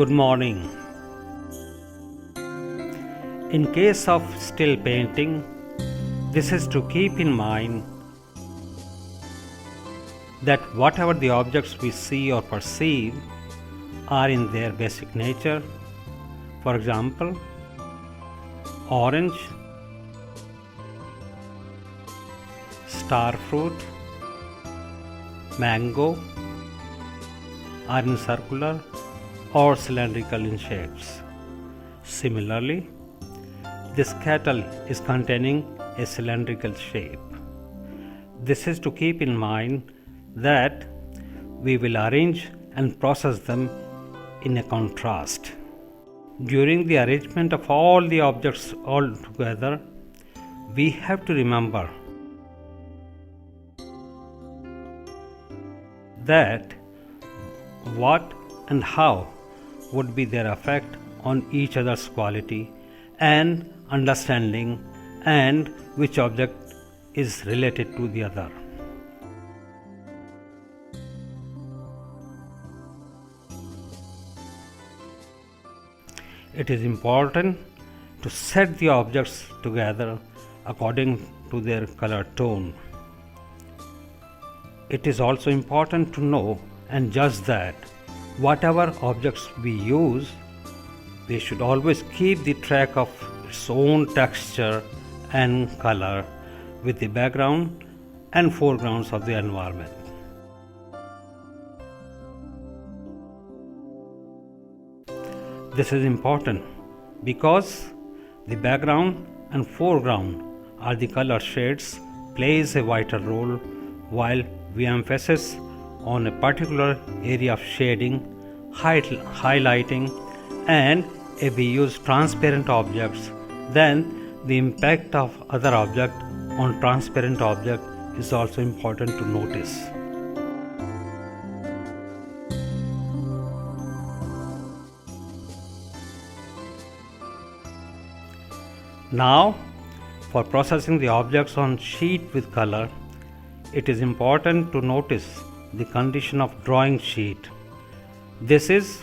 Good morning. In case of still painting, this is to keep in mind that whatever the objects we see or perceive are in their basic nature. For example, orange, star fruit, mango are in circular or cylindrical in shapes. Similarly, this kettle is containing a cylindrical shape. This is to keep in mind that we will arrange and process them in a contrast. During the arrangement of all the objects all together, we have to remember that what and how would be their effect on each other's quality and understanding, and which object is related to the other. It is important to set the objects together according to their color tone. It is also important to know and judge that whatever objects we use, we should always keep the track of its own texture and color with the background and foregrounds of the environment. This is important because the background and foreground are the color shades plays a vital role while we emphasize on a particular area of shading, highlighting, and if we use transparent objects, then the impact of other object on transparent object is also important to notice. Now, for processing the objects on sheet with color, it is important to notice the condition of drawing sheet. This is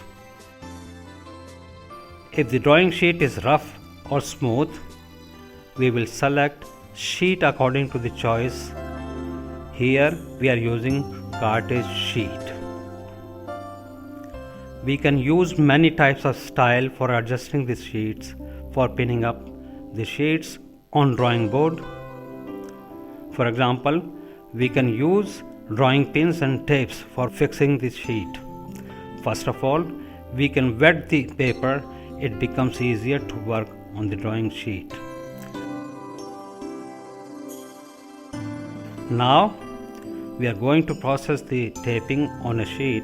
if the drawing sheet is rough or smooth, we will select sheet according to the choice. Here we are using cartridge sheet. We can use many types of style for adjusting the sheets for pinning up the sheets on drawing board. For example, we can use drawing pins and tapes for fixing the sheet. First of all, we can wet the paper. It becomes easier to work on the drawing sheet. Now, we are going to process the taping on a sheet.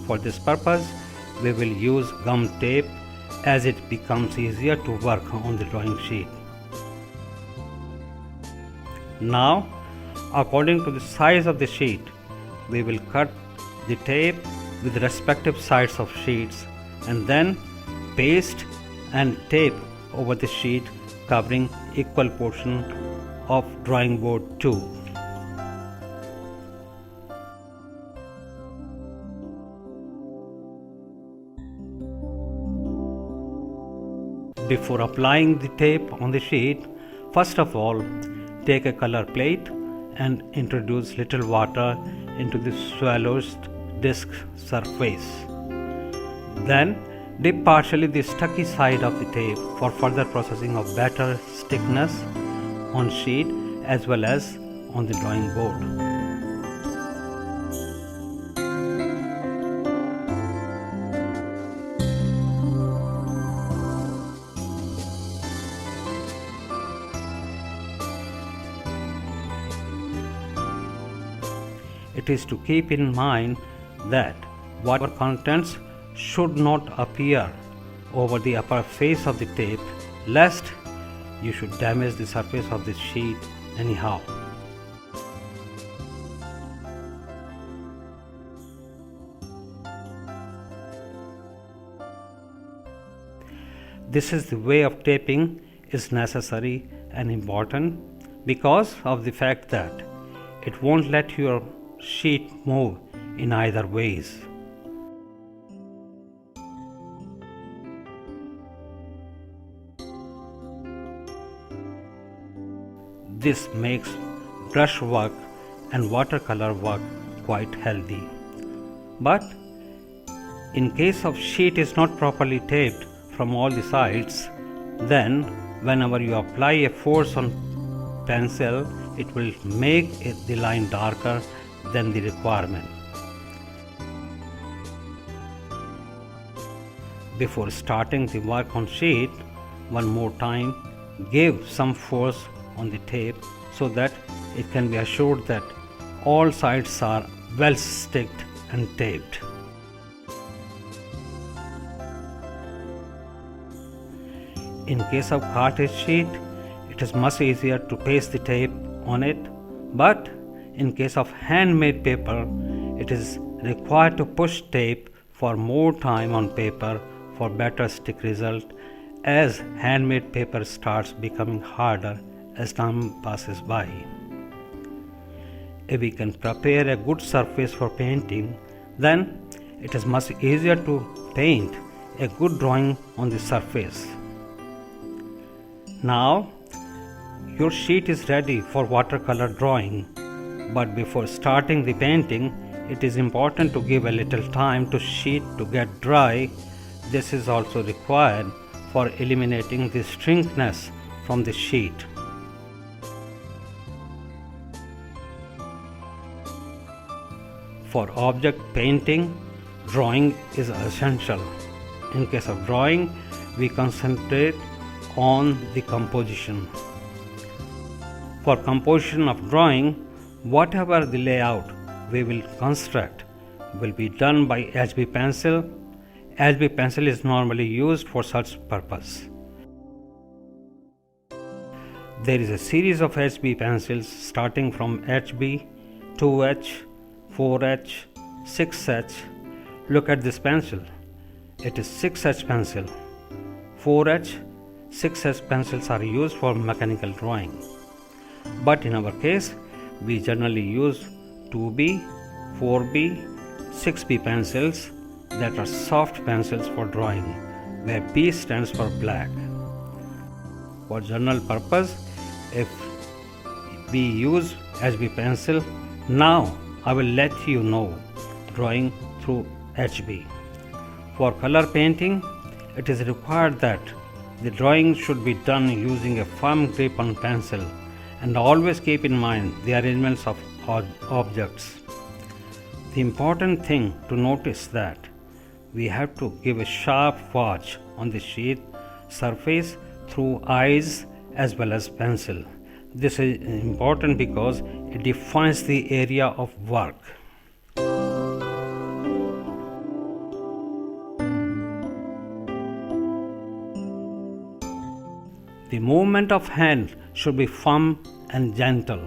For this purpose, we will use gum tape as it becomes easier to work on the drawing sheet. Now, according to the size of the sheet, we will cut the tape with the respective sides of sheets and then paste and tape over the sheet covering equal portion of drawing board 2. Before applying the tape on the sheet, first of all, take a color plate and introduce little water into the swallowed disc surface. Then dip partially the stucky side of the tape for further processing of better thickness on sheet as well as on the drawing board. It is to keep in mind that water contents should not appear over the upper face of the tape, lest you should damage the surface of the sheet anyhow. This is the way of taping is necessary and important because of the fact that it won't let your sheet move in either ways. This makes brush work and watercolor work quite healthy. But in case of sheet is not properly taped from all the sides, then whenever you apply a force on pencil, it will make the line darker than the requirement. Before starting the work on sheet, one more time give some force on the tape so that it can be assured that all sides are well sticked and taped. In case of cartridge sheet, it is much easier to paste the tape on it, but in case of handmade paper, it is required to push tape for more time on paper for better stick result, as handmade paper starts becoming harder as time passes by. If we can prepare a good surface for painting, then it is much easier to paint a good drawing on the surface. Now, your sheet is ready for watercolor drawing, but before starting the painting, it is important to give a little time to sheet to get dry. This is also required for eliminating the shrinkness from the sheet. For object painting, drawing is essential. In case of drawing, we concentrate on the composition. For composition of drawing, whatever the layout we will construct will be done by HB pencil. HB pencil is normally used for such purpose. There is a series of HB pencils starting from HB, 2H, 4H, 6H. Look at this pencil. It is 6H pencil. 4H, 6H pencils are used for mechanical drawing. But in our case, we generally use 2B, 4B, 6B pencils that are soft pencils for drawing, where B stands for black. For general purpose, if we use HB pencil, now I will let you know drawing through HB. For color painting, it is required that the drawing should be done using a firm grip on pencil, and always keep in mind the arrangements of objects. The important thing to notice that we have to give a sharp watch on the sheet surface through eyes as well as pencil. This is important because it defines the area of work. The movement of hand should be firm and gentle.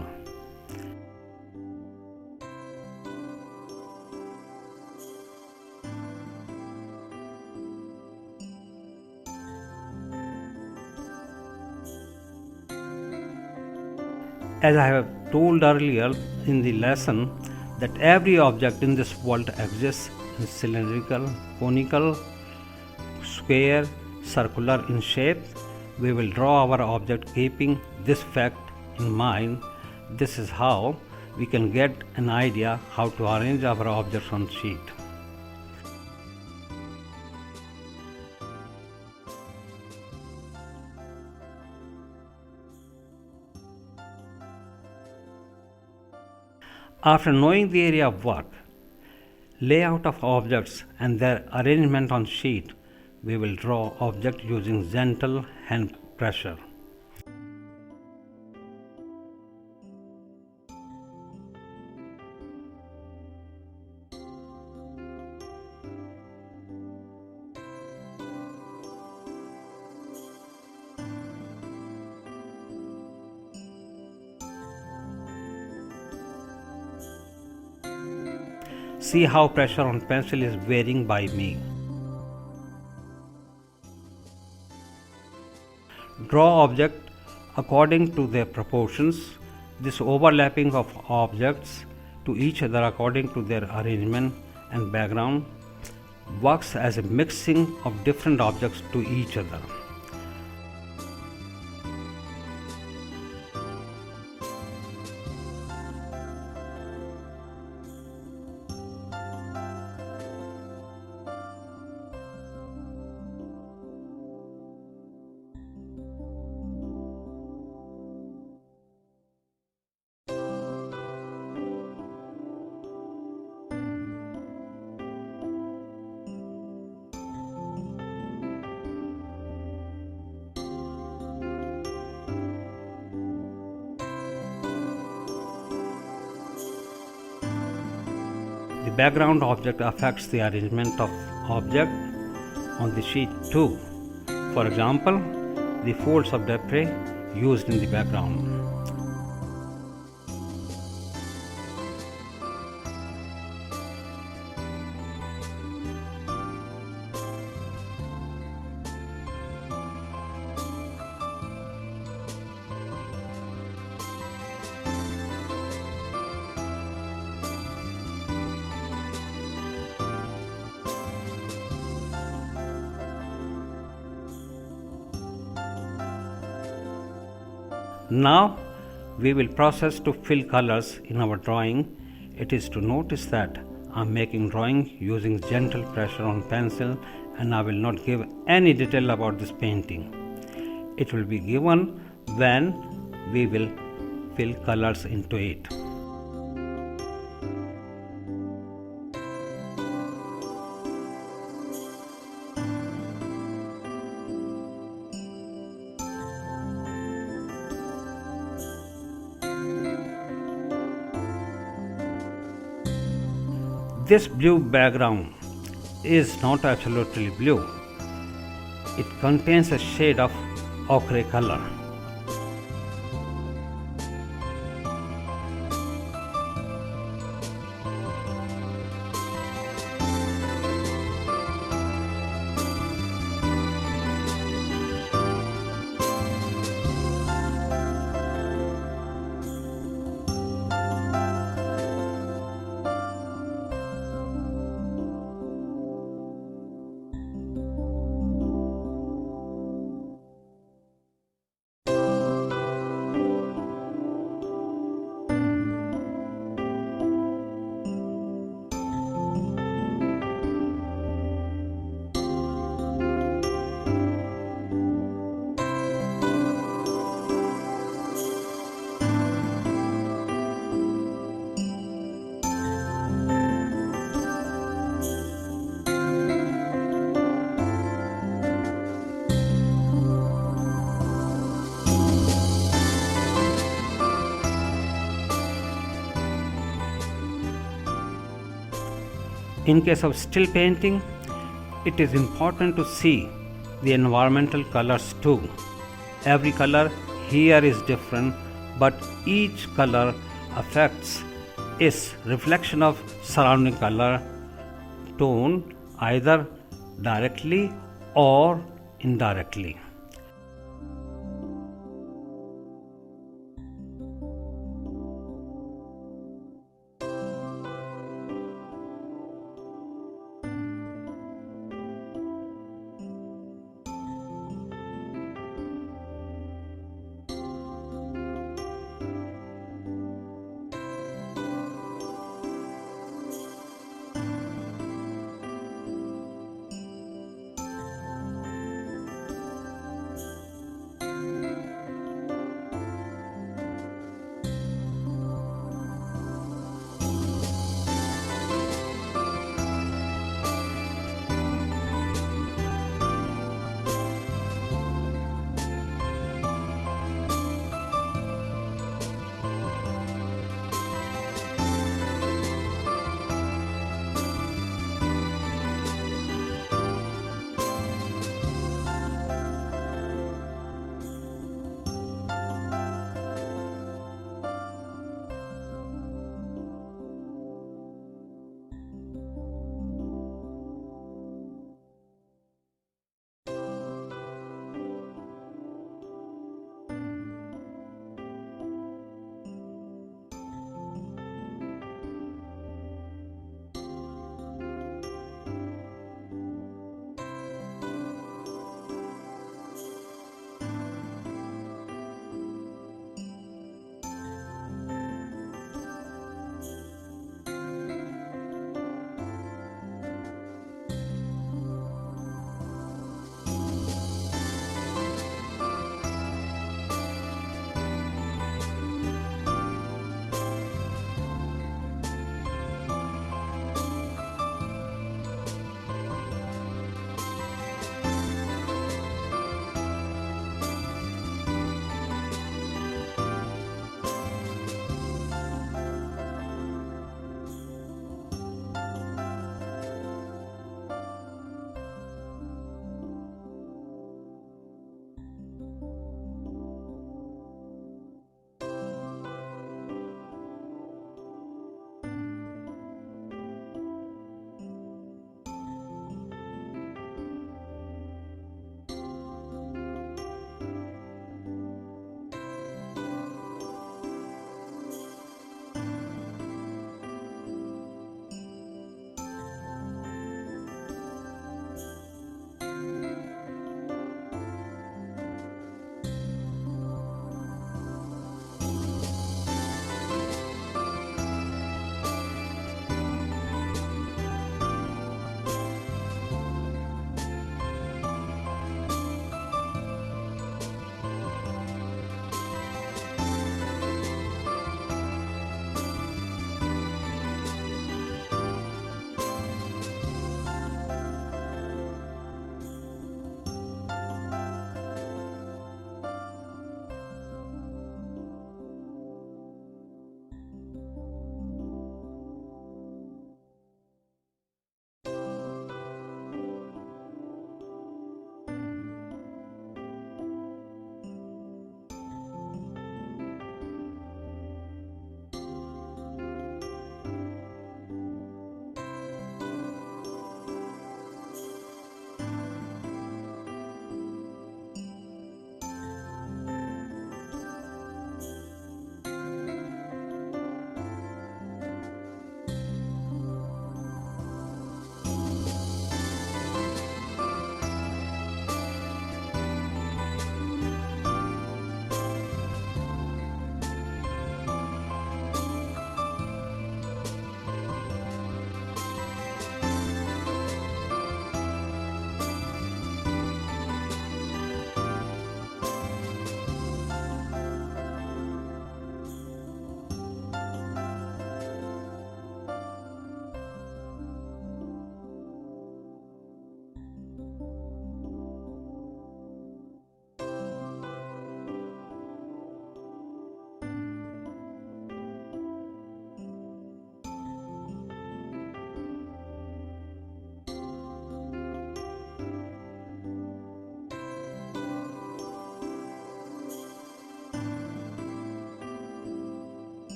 As I have told earlier in the lesson, that every object in this world exists in cylindrical, conical, square, circular in shape. We will draw our object keeping this fact in mind. This is how we can get an idea how to arrange our objects on sheet. After knowing the area of work, layout of objects and their arrangement on sheet, we will draw object using gentle hand pressure. See how pressure on pencil is varying by me. Draw object according to their proportions. This overlapping of objects to each other according to their arrangement and background works as a mixing of different objects to each other. The background object affects the arrangement of object on the sheet too. For example, the folds of debris used in the background. Now we will process to fill colors in our drawing. It is to notice that I am making drawing using gentle pressure on pencil, and I will not give any detail about this painting. It will be given when we will fill colors into it. This blue background is not absolutely blue. It contains a shade of ochre color. In case of still painting, it is important to see the environmental colors too. Every color here is different, but each color affects its reflection of surrounding color tone either directly or indirectly.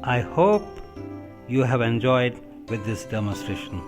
I hope you have enjoyed with this demonstration.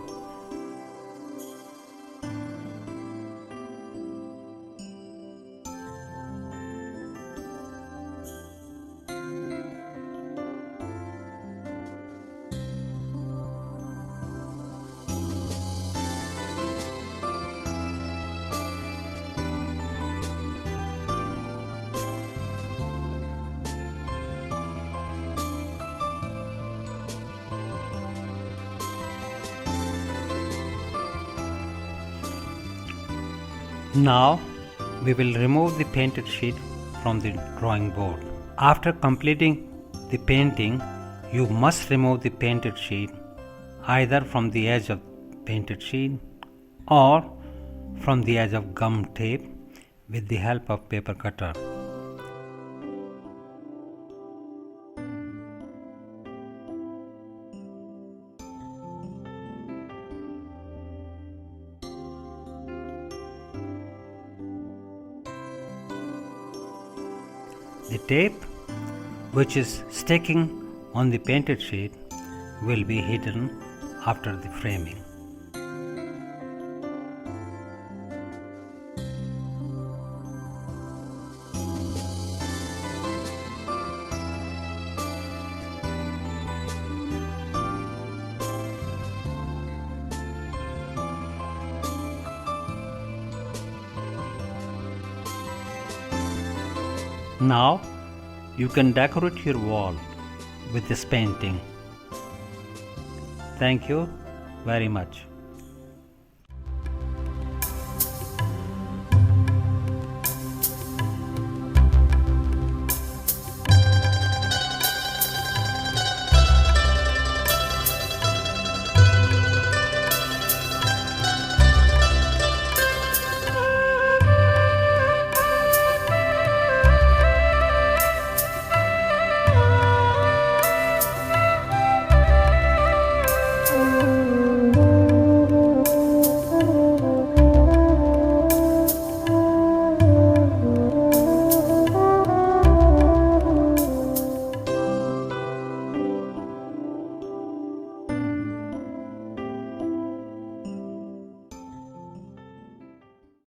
Now we will remove the painted sheet from the drawing board. After completing the painting, you must remove the painted sheet either from the edge of painted sheet or from the edge of gum tape with the help of paper cutter. The tape which is sticking on the painted sheet will be hidden after the framing. Now you can decorate your wall with this painting. Thank you very much.